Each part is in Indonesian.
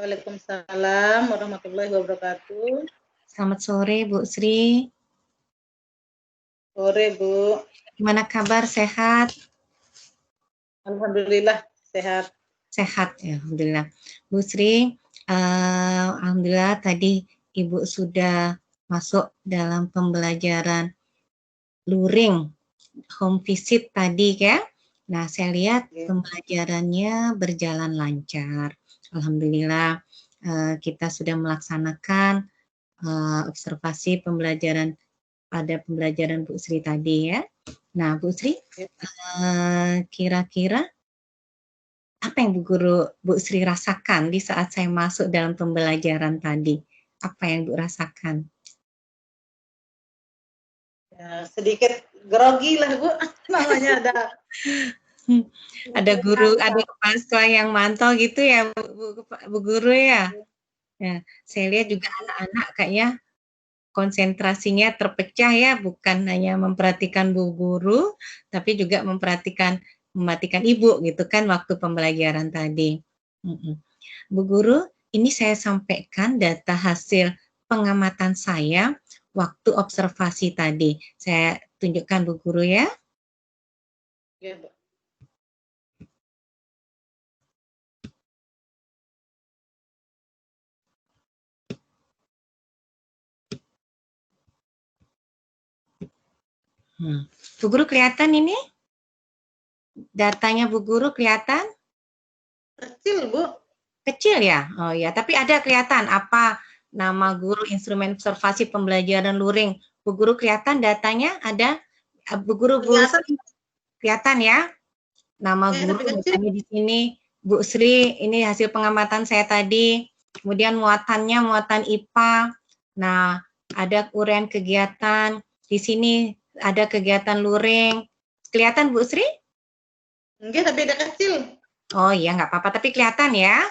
Waalaikumsalam warahmatullahi wabarakatuh. Selamat sore Bu Sri. Sore Bu. Gimana kabar, sehat? Alhamdulillah sehat. Sehat ya, Alhamdulillah. Bu Sri, Alhamdulillah tadi Ibu sudah masuk dalam pembelajaran luring home visit tadi ya. Nah, saya lihat pembelajarannya berjalan lancar. Alhamdulillah kita sudah melaksanakan observasi pembelajaran pada pembelajaran Bu Sri tadi ya. Nah, Bu Sri, kira-kira apa yang Bu Sri rasakan di saat saya masuk dalam pembelajaran tadi? Apa yang Bu rasakan? Ya, sedikit grogi lah Bu, namanya ada guru, ada kepala sekolah yang mantau gitu ya Bu Guru ya. Ya, saya lihat juga anak-anak kayaknya konsentrasinya terpecah ya, bukan hanya memperhatikan Bu Guru, tapi juga memperhatikan Ibu gitu kan waktu pembelajaran tadi. Bu Guru, ini saya sampaikan data hasil pengamatan saya waktu observasi tadi. Saya tunjukkan Bu Guru ya. Ya, Bu. Bu Guru kelihatan ini? Datanya Bu Guru kelihatan? Kecil Bu. Kecil ya? Oh ya, tapi ada kelihatan apa nama guru instrumen observasi pembelajaran luring. Bu Guru kelihatan datanya ada? Bu Guru kelihatan ya? Nama guru misalnya di sini Bu Sri, ini hasil pengamatan saya tadi. Kemudian muatannya muatan IPA. Nah, ada uraian kegiatan. Di sini ada kegiatan luring. Kelihatan Bu Sri? Enggak, tapi ada kecil. Oh iya, nggak apa-apa, tapi kelihatan ya.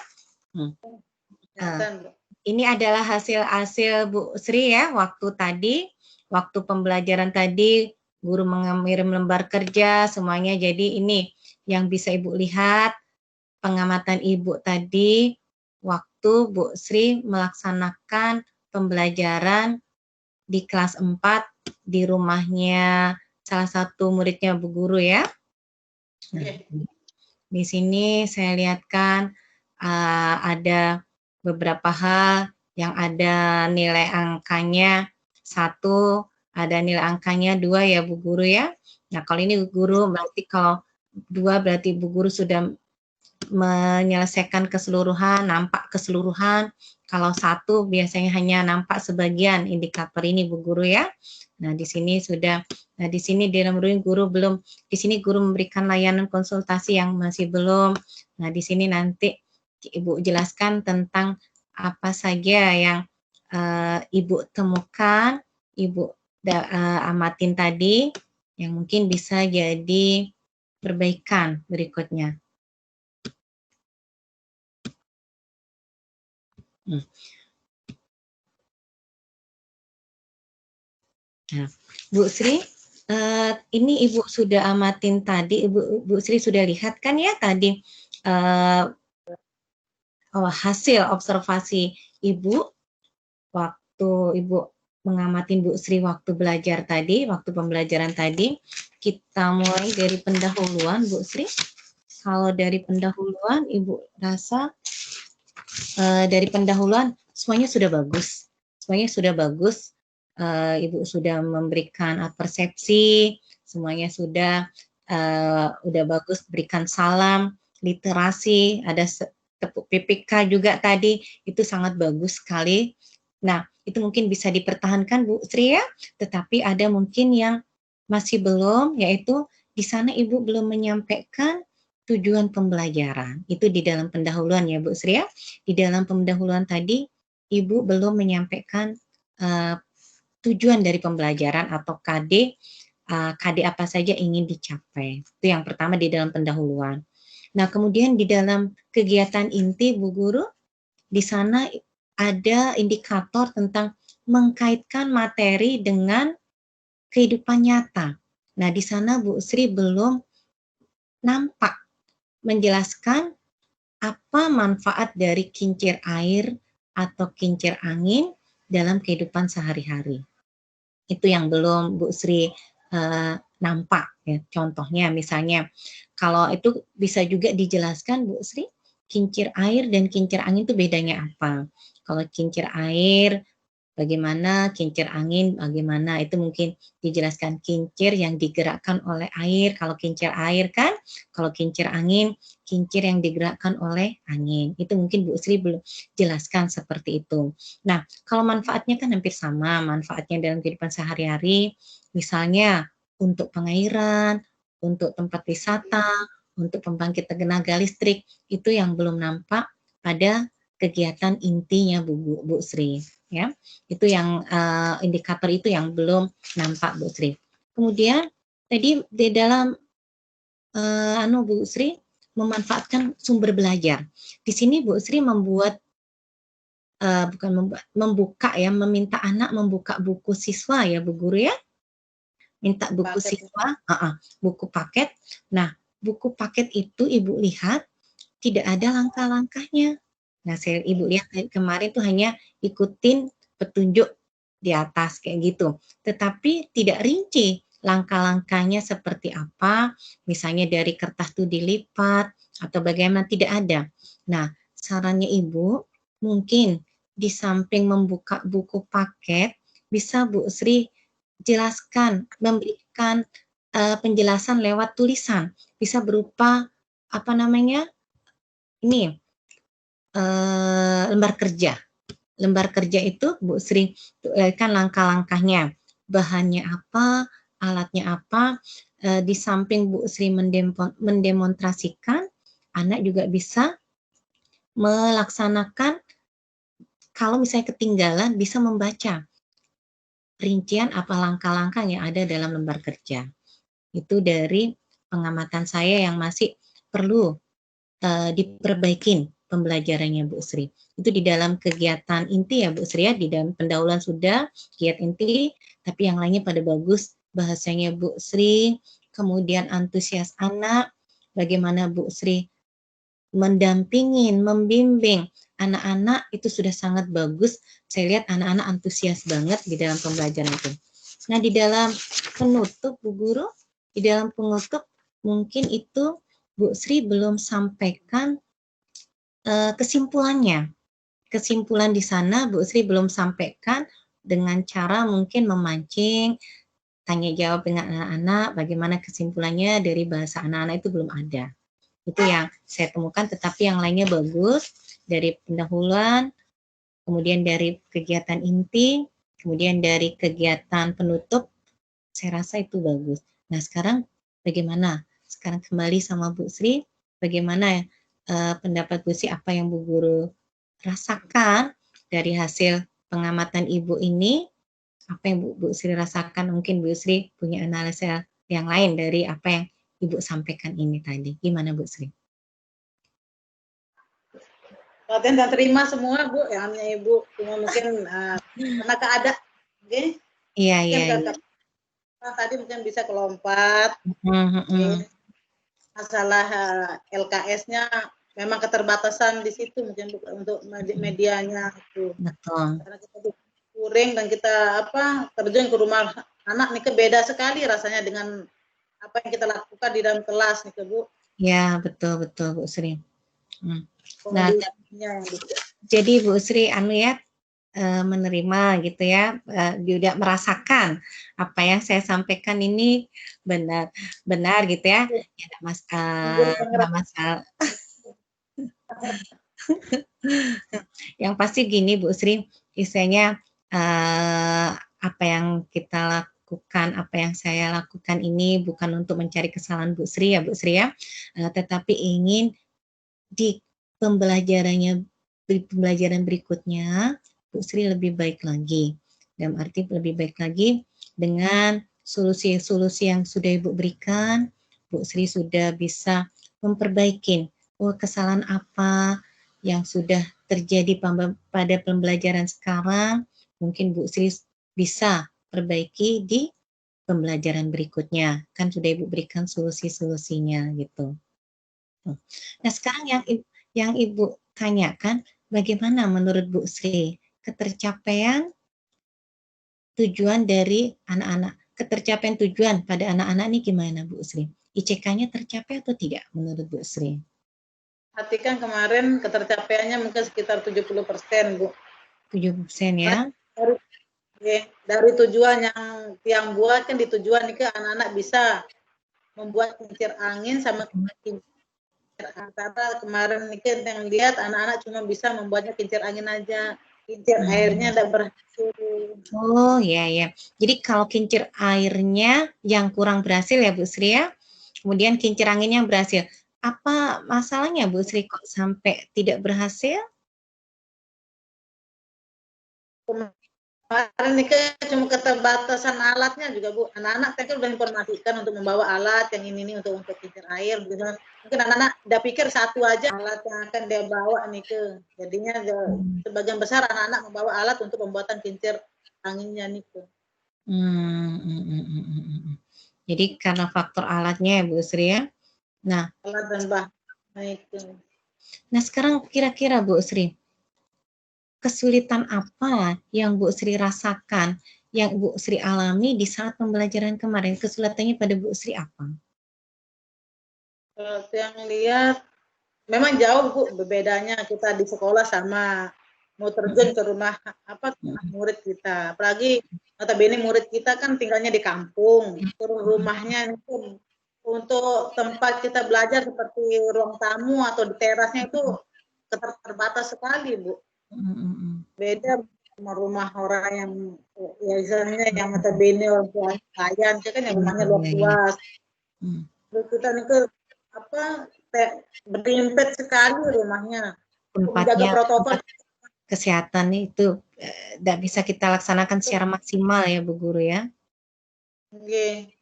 Kelihatan, Bu. Ini adalah hasil Bu Sri ya, waktu pembelajaran tadi, guru mengirim lembar kerja, semuanya. Jadi ini yang bisa Ibu lihat, pengamatan Ibu tadi, waktu Bu Sri melaksanakan pembelajaran di kelas 4 di rumahnya salah satu muridnya Bu Guru ya. Nah, di sini saya lihatkan ada beberapa hal yang ada nilai angkanya 1, ada nilai angkanya 2 ya Bu Guru ya. Nah, kalau ini Bu Guru berarti kalau 2 berarti Bu Guru sudah menyelesaikan keseluruhan, nampak keseluruhan. Kalau 1 biasanya hanya nampak sebagian indikator ini Bu Guru ya. Nah, di sini sudah, nah di sini di dalam guru belum, di sini guru memberikan layanan konsultasi yang masih belum. Nah, di sini nanti Ibu jelaskan tentang apa saja yang Ibu temukan, Ibu amatin tadi, yang mungkin bisa jadi perbaikan berikutnya. Nah, Bu Sri, ini Ibu sudah amatin tadi, Bu Sri sudah lihat kan ya tadi hasil observasi Ibu waktu Ibu mengamatin Bu Sri waktu belajar tadi, waktu pembelajaran tadi. Kita mulai dari pendahuluan Bu Sri. Kalau dari pendahuluan Ibu rasa dari pendahuluan semuanya sudah bagus. Semuanya sudah bagus. Ibu sudah memberikan persepsi, semuanya sudah bagus, berikan salam, literasi, ada tepuk PPK juga tadi, itu sangat bagus sekali. Nah, itu mungkin bisa dipertahankan Bu Sri ya, tetapi ada mungkin yang masih belum, yaitu di sana Ibu belum menyampaikan tujuan pembelajaran. Itu di dalam pendahuluan ya Bu Sri ya. Di dalam pendahuluan tadi, Ibu belum menyampaikan tujuan dari pembelajaran atau KD apa saja ingin dicapai. Itu yang pertama di dalam pendahuluan. Nah, kemudian di dalam kegiatan inti Bu Guru, di sana ada indikator tentang mengkaitkan materi dengan kehidupan nyata. Nah, di sana Bu Sri belum nampak menjelaskan apa manfaat dari kincir air atau kincir angin dalam kehidupan sehari-hari. Itu yang belum Bu Sri nampak ya. Contohnya misalnya kalau itu bisa juga dijelaskan Bu Sri, kincir air dan kincir angin itu bedanya apa? Kalau kincir air bagaimana, kincir angin bagaimana, itu mungkin dijelaskan. Kincir yang digerakkan oleh air, kalau kincir air kan, kalau kincir angin, kincir yang digerakkan oleh angin. Itu mungkin Bu Sri belum jelaskan seperti itu. Nah, kalau manfaatnya kan hampir sama, manfaatnya dalam kehidupan sehari-hari, misalnya untuk pengairan, untuk tempat wisata, untuk pembangkit tenaga listrik, itu yang belum nampak pada kegiatan intinya Bu Sri, ya. Itu yang indikator itu yang belum nampak Bu Sri. Kemudian tadi di dalam Bu Sri memanfaatkan sumber belajar. Di sini Bu Sri membuat membuka ya, meminta anak membuka buku siswa ya Bu Guru ya. Minta buku Paket. siswa, buku paket. Nah, buku paket itu Ibu lihat tidak ada langkah-langkahnya. Nah, Ibu lihat kemarin tuh hanya ikutin petunjuk di atas kayak gitu. Tetapi tidak rinci langkah-langkahnya seperti apa, misalnya dari kertas tuh dilipat atau bagaimana, tidak ada. Nah, sarannya Ibu mungkin di samping membuka buku paket bisa Bu Sri jelaskan, memberikan penjelasan lewat tulisan, bisa berupa apa namanya? Ini lembar kerja. Lembar kerja itu Bu Sri kan langkah-langkahnya, bahannya apa, alatnya apa, di samping Bu Sri mendemonstrasikan, anak juga bisa melaksanakan, kalau misalnya ketinggalan bisa membaca rincian apa langkah-langkah yang ada dalam lembar kerja. Itu dari pengamatan saya yang masih perlu diperbaikin pembelajarannya Bu Sri. Itu di dalam kegiatan inti ya Bu Sri ya, di dalam pendahuluan sudah kegiatan inti, tapi yang lainnya pada bagus bahasanya Bu Sri, kemudian antusias anak, bagaimana Bu Sri mendampingin, membimbing anak-anak itu sudah sangat bagus. Saya lihat anak-anak antusias banget di dalam pembelajaran itu. Nah, di dalam penutup Bu Guru, di dalam penutup mungkin itu Bu Sri belum sampaikan kesimpulannya. Kesimpulan di sana Bu Sri belum sampaikan dengan cara mungkin memancing, tanya jawab dengan anak-anak, bagaimana kesimpulannya dari bahasa anak-anak itu belum ada. Itu yang saya temukan, tetapi yang lainnya bagus, dari pendahuluan, kemudian dari kegiatan inti, kemudian dari kegiatan penutup, saya rasa itu bagus. Nah, sekarang bagaimana? Sekarang kembali sama Bu Sri, bagaimana pendapat Bu Sri, apa yang Bu Guru rasakan dari hasil pengamatan Ibu ini, apa yang Bu Sri rasakan, mungkin Bu Sri punya analisa yang lain dari apa yang Ibu sampaikan ini tadi. Gimana Bu Sri? Latihan dan terima semua Bu, yang hanya Ibu, cuma mungkin karena keadaan, okay? Iya, Mungkin iya. tadi mungkin bisa kelompat, masalah LKS-nya memang keterbatasan di situ mungkin untuk medianya itu. Betul. Karena kita kuring dan kita terjun ke rumah anak nih, beda sekali rasanya dengan apa yang kita lakukan di dalam kelas nih Bu. Ya, betul Bu Sri. Nah, gitu. Jadi Bu Sri menerima gitu ya, juga merasakan apa yang saya sampaikan ini benar gitu ya. Ya enggak masalah. Yang pasti gini Bu Sri, istilahnya apa yang kita lakukan, apa yang saya lakukan ini bukan untuk mencari kesalahan Bu Sri ya, tetapi ingin di pembelajaran berikutnya Bu Sri lebih baik lagi. Dalam arti lebih baik lagi dengan solusi-solusi yang sudah Ibu berikan, Bu Sri sudah bisa memperbaiki kesalahan apa yang sudah terjadi pada pembelajaran sekarang, mungkin Bu Sri bisa perbaiki di pembelajaran berikutnya. Kan sudah Ibu berikan solusi-solusinya gitu. Nah, sekarang yang Ibu tanyakan, bagaimana menurut Bu Sri ketercapaian tujuan dari anak-anak? Ketercapaian tujuan pada anak-anak ini gimana Bu Sri? ICK-nya tercapai atau tidak menurut Bu Sri? Perhatikan kemarin ketercapaiannya mungkin sekitar 70%, Bu. 70% ya? Dari tujuan yang buat kan di tujuan ini ke anak-anak bisa membuat kincir angin sama kincir antara kemarin ini kan yang lihat anak-anak cuma bisa membuatnya kincir angin aja, kincir airnya tidak berhasil. Oh ya ya. Jadi kalau kincir airnya yang kurang berhasil ya Bu Sri ya, kemudian kincir anginnya berhasil. Apa masalahnya Bu Sri kok sampai tidak berhasil? Kemarin nih cuma keterbatasan alatnya juga Bu. Anak-anak kan udah informasikan untuk membawa alat yang ini untuk kincir air. Mungkin anak-anak udah pikir satu aja alat yang akan dia bawa nih ke. Jadinya sebagian besar anak-anak membawa alat untuk pembuatan kincir anginnya nih ke. Jadi karena faktor alatnya ya Bu Sri ya. Nah, alat dan bahan itu. Nah sekarang kira-kira Bu Sri, kesulitan apa yang Bu Sri rasakan, yang Bu Sri alami di saat pembelajaran kemarin? Kesulitannya pada Bu Sri apa? Kalau yang lihat, memang jauh Bu berbedanya kita di sekolah sama mau terjun ke rumah murid kita. Apalagi notabene murid kita kan tinggalnya di kampung, terus rumahnya itu untuk tempat kita belajar seperti ruang tamu atau di terasnya itu terbatas sekali Bu. Beda sama rumah orang yang ya misalnya yang notabene orang tua kaya, kan yang rumahnya luas. Terus kita nih ke berimpet sekali rumahnya. Menjaga protokol kesehatan itu tidak bisa kita laksanakan secara maksimal ya Bu Guru ya. Okay.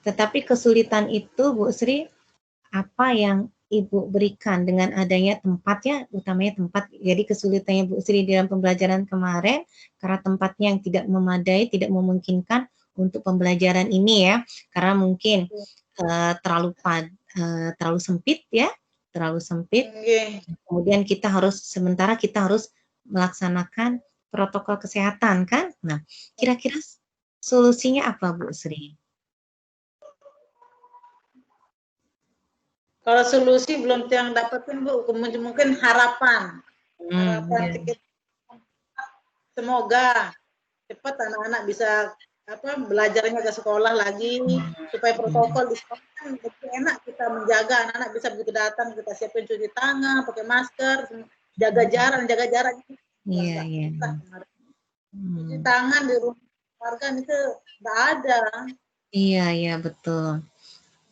Tetapi kesulitan itu Bu Sri, apa yang Ibu berikan dengan adanya tempatnya, utamanya tempat. Jadi kesulitannya Bu Sri dalam pembelajaran kemarin karena tempatnya yang tidak memadai, tidak memungkinkan untuk pembelajaran ini ya, karena mungkin terlalu sempit ya, terlalu sempit. Kemudian kita harus melaksanakan protokol kesehatan kan. Nah, kira-kira solusinya apa Bu Sri? Kalau solusi belum yang dapetin Bu, mungkin harapan. Semoga cepat anak-anak bisa belajarnya ke sekolah lagi, supaya protokol di sekolah kan lebih enak kita menjaga anak-anak bisa begitu datang kita siapin cuci tangan, pakai masker, jaga jarak. Iya. Cuci tangan di rumah keluarga itu nggak ada. Iya betul.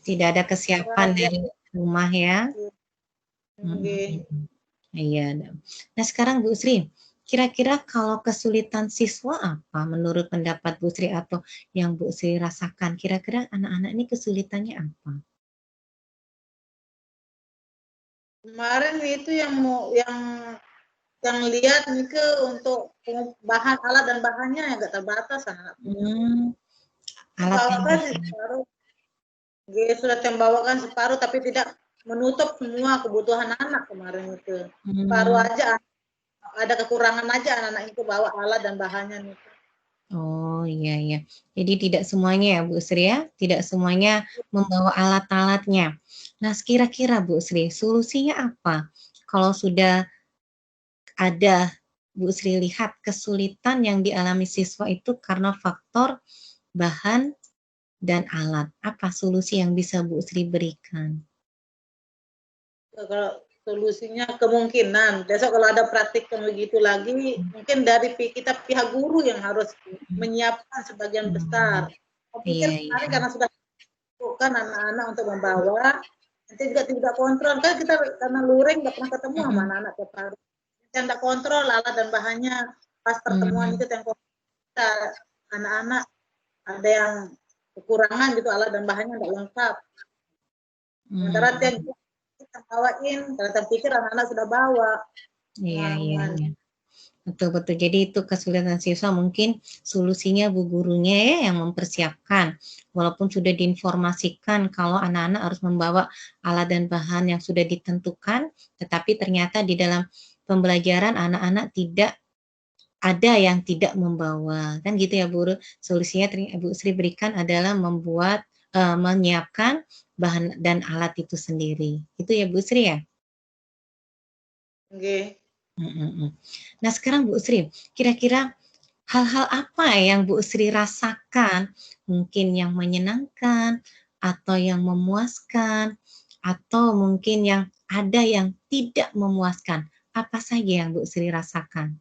Tidak ada kesiapan dari rumah ya. Iya. Nah sekarang Bu Sri, kira-kira kalau kesulitan siswa apa menurut pendapat Bu Sri atau yang Bu Sri rasakan? Kira-kira anak-anak ini kesulitannya apa? Kemarin itu yang lihat nih ke untuk bahan alat dan bahannya yang nggak terbatas anak. Sudah membawakan separuh tapi tidak menutup semua kebutuhan anak kemarin itu. Separuh aja ada kekurangan aja anak-anak itu bawa alat dan bahannya nih. Oh iya. Jadi tidak semuanya ya Bu Sri ya, tidak semuanya membawa alat-alatnya. Nah kira-kira Bu Sri, solusinya apa? Kalau sudah ada Bu Sri lihat kesulitan yang dialami siswa itu karena faktor bahan dan alat. Apa solusi yang bisa Bu Sri berikan? Kalau solusinya kemungkinan besok kalau ada praktik yang begitu lagi, mungkin dari kita pihak guru yang harus menyiapkan sebagian besar. Iya. Karena sudah bukan anak-anak untuk membawa, nanti juga tidak kontrol kan kita karena luring nggak pernah ketemu sama anak-anak tiap hari. Kita tidak kontrol alat dan bahannya pas pertemuan itu yang kita anak-anak ada yang kekurangan gitu alat dan bahannya nggak lengkap. Sementara yang kita bawain, ternyata pikir anak-anak sudah bawa. Iya. Betul-betul. Jadi itu kesulitan siswa mungkin solusinya Bu gurunya ya yang mempersiapkan. Walaupun sudah diinformasikan kalau anak-anak harus membawa alat dan bahan yang sudah ditentukan, tetapi ternyata di dalam pembelajaran anak-anak tidak ada yang tidak membawa. Kan gitu ya Bu. Solusinya Bu Sri berikan adalah menyiapkan bahan dan alat itu sendiri. Itu ya Bu Sri ya? Oke. Nah sekarang Bu Sri, kira-kira hal-hal apa yang Bu Sri rasakan, mungkin yang menyenangkan, atau yang memuaskan, atau mungkin yang ada yang tidak memuaskan? Apa saja yang Bu Sri rasakan?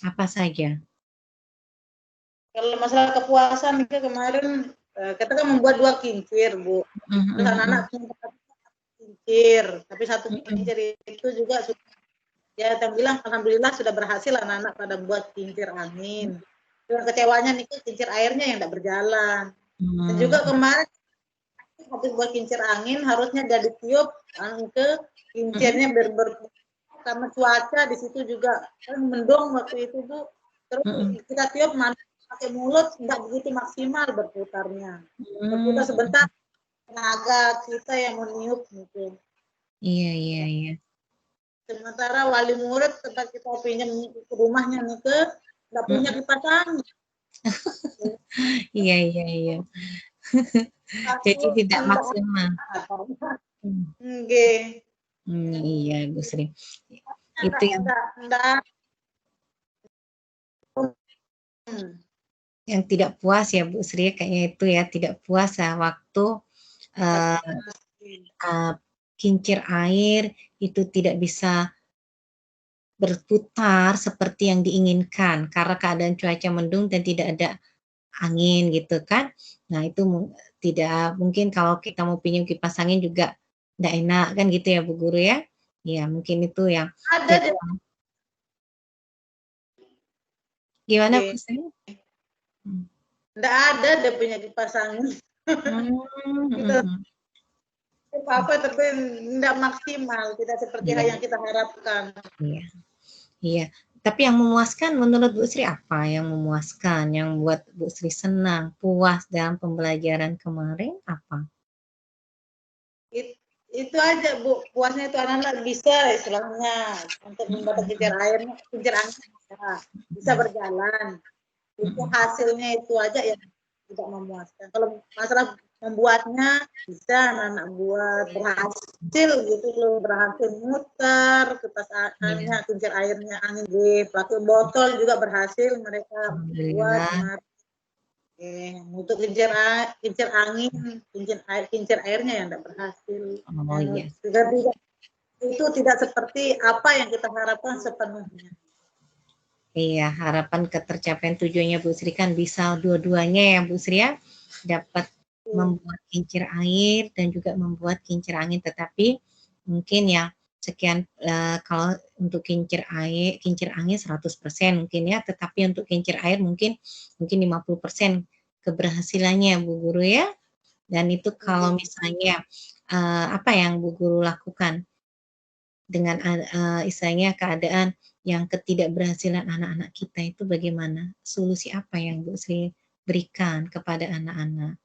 Apa saja? Kalau masalah kepuasan itu kemarin kita kan membuat 2 kincir, Bu. Terus anak-anak kincir, tapi satu kincir itu juga ya yang bilang alhamdulillah sudah berhasil anak-anak pada buat kincir angin. Yang kecewanya nih kincir airnya yang tidak berjalan. Dan juga kemarin habis buat kincir angin harusnya jadi tiup ke kincirnya karena cuaca di situ juga kan mendung waktu itu Bu. Terus kita tiup pakai mulut tidak begitu maksimal berputarnya. Berputar sebentar tenaga kita yang meniup gitu. Iya. Sementara wali murid tempat kita pinjam ke rumahnya nih nggak punya kipas angin. Iya. Jadi tidak maksimal. Iya Bu Sri. Itu yang tidak puas ya Bu Sri, kayaknya itu ya tidak puas ya waktu kincir air itu tidak bisa berputar seperti yang diinginkan karena keadaan cuaca mendung dan tidak ada angin gitu kan. Nah itu tidak mungkin kalau kita mau pinjam kipas angin juga tidak enak kan gitu ya Bu Guru ya. Ya mungkin itu yang ada gimana Bu Sri? Tidak ada dia punya kipas angin. Apa tapi tidak maksimal, tidak seperti yang kita harapkan. Iya. Tapi yang memuaskan menurut Bu Sri apa yang memuaskan, yang buat Bu Sri senang, puas dalam pembelajaran kemarin apa? Itu aja Bu, puasnya itu anak-anak bisa istilahnya untuk membuat kincir angin bisa berjalan. Itu hasilnya itu aja yang tidak memuaskan. Kalau masalah membuatnya bisa anak-anak buat berhasil gitu loh, berhasil muter kipas anginnya, kincir airnya angin pakai botol juga berhasil mereka buat. Untuk kincir angin, kincir airnya yang tidak berhasil. Itu tidak seperti apa yang kita harapkan sepenuhnya. Iya, harapan ketercapaian tujuannya Bu Sri kan bisa dua-duanya ya Bu Sri ya, dapat membuat kincir air dan juga membuat kincir angin, tetapi mungkin ya sekian kalau untuk kincir angin 100% mungkin ya, tetapi untuk kincir air mungkin 50% keberhasilannya Bu Guru ya. Dan itu kalau misalnya apa yang Bu Guru lakukan dengan istilahnya keadaan yang ketidakberhasilan anak-anak kita itu bagaimana? Solusi apa yang Bu Sri berikan kepada anak-anak?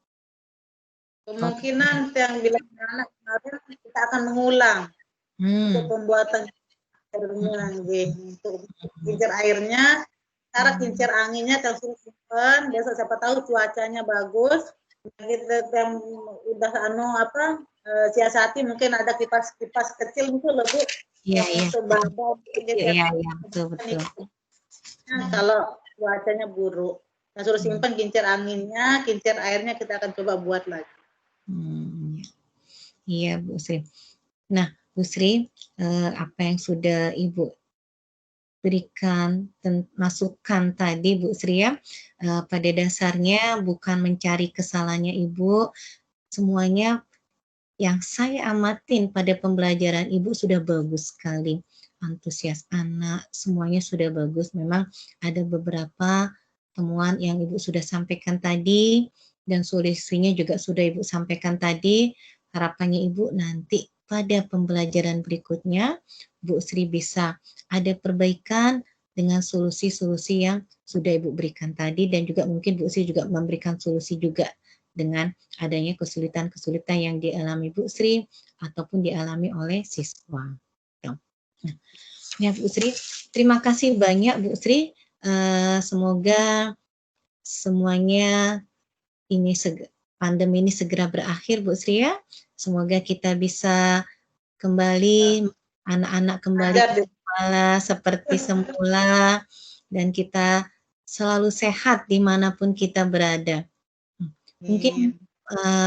Kemungkinan yang bilang anak kemarin kita akan mengulang untuk pembuatan airnya, untuk kincir airnya, cara kincir anginnya kita suruh simpan, besok siapa tahu cuacanya bagus, kita yang udah siasati mungkin ada kipas kecil itu loh Bu. Iya. Betul. Nah, kalau cuacanya buruk, kita suruh simpan kincir anginnya, kincir airnya kita akan coba buat lagi. Iya Bu Sri. Nah Bu Sri, apa yang sudah Ibu berikan masukan tadi Bu Sri ya, pada dasarnya bukan mencari kesalahannya Ibu, semuanya yang saya amatin pada pembelajaran Ibu sudah bagus sekali. Antusias anak, semuanya sudah bagus. Memang ada beberapa temuan yang Ibu sudah sampaikan tadi, dan solusinya juga sudah Ibu sampaikan tadi. Harapannya Ibu nanti pada pembelajaran berikutnya, Bu Sri bisa ada perbaikan dengan solusi-solusi yang sudah Ibu berikan tadi, dan juga mungkin Bu Sri juga memberikan solusi juga dengan adanya kesulitan-kesulitan yang dialami Bu Sri ataupun dialami oleh siswa. Nah, ya Bu Sri, terima kasih banyak Bu Sri. Semoga semuanya ini pandemi ini segera berakhir Bu Sri ya. Semoga kita bisa kembali, anak-anak kembali ke sekolah seperti semula, dan kita selalu sehat dimanapun kita berada. Mungkin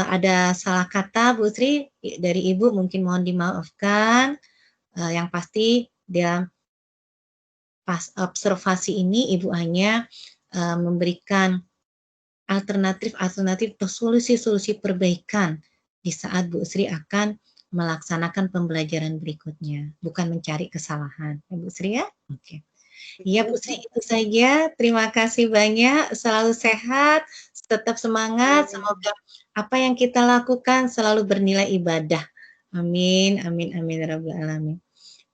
ada salah kata Bu Sri dari Ibu, mungkin mohon dimaafkan. Yang pasti dia pas observasi ini Ibu hanya memberikan alternatif atau solusi-solusi perbaikan di saat Bu Sri akan melaksanakan pembelajaran berikutnya, bukan mencari kesalahan. Ya Bu Sri ya? Oke. Iya Bu Sri, itu saja. Terima kasih banyak. Selalu sehat, tetap semangat. Semoga apa yang kita lakukan selalu bernilai ibadah. Amin, amin, amin, rabbal alamin.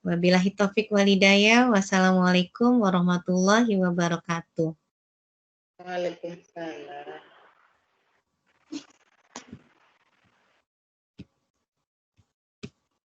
Wabillahi taufik walhidayah. Wassalamualaikum warahmatullahi wabarakatuh. Waalaikumsalam.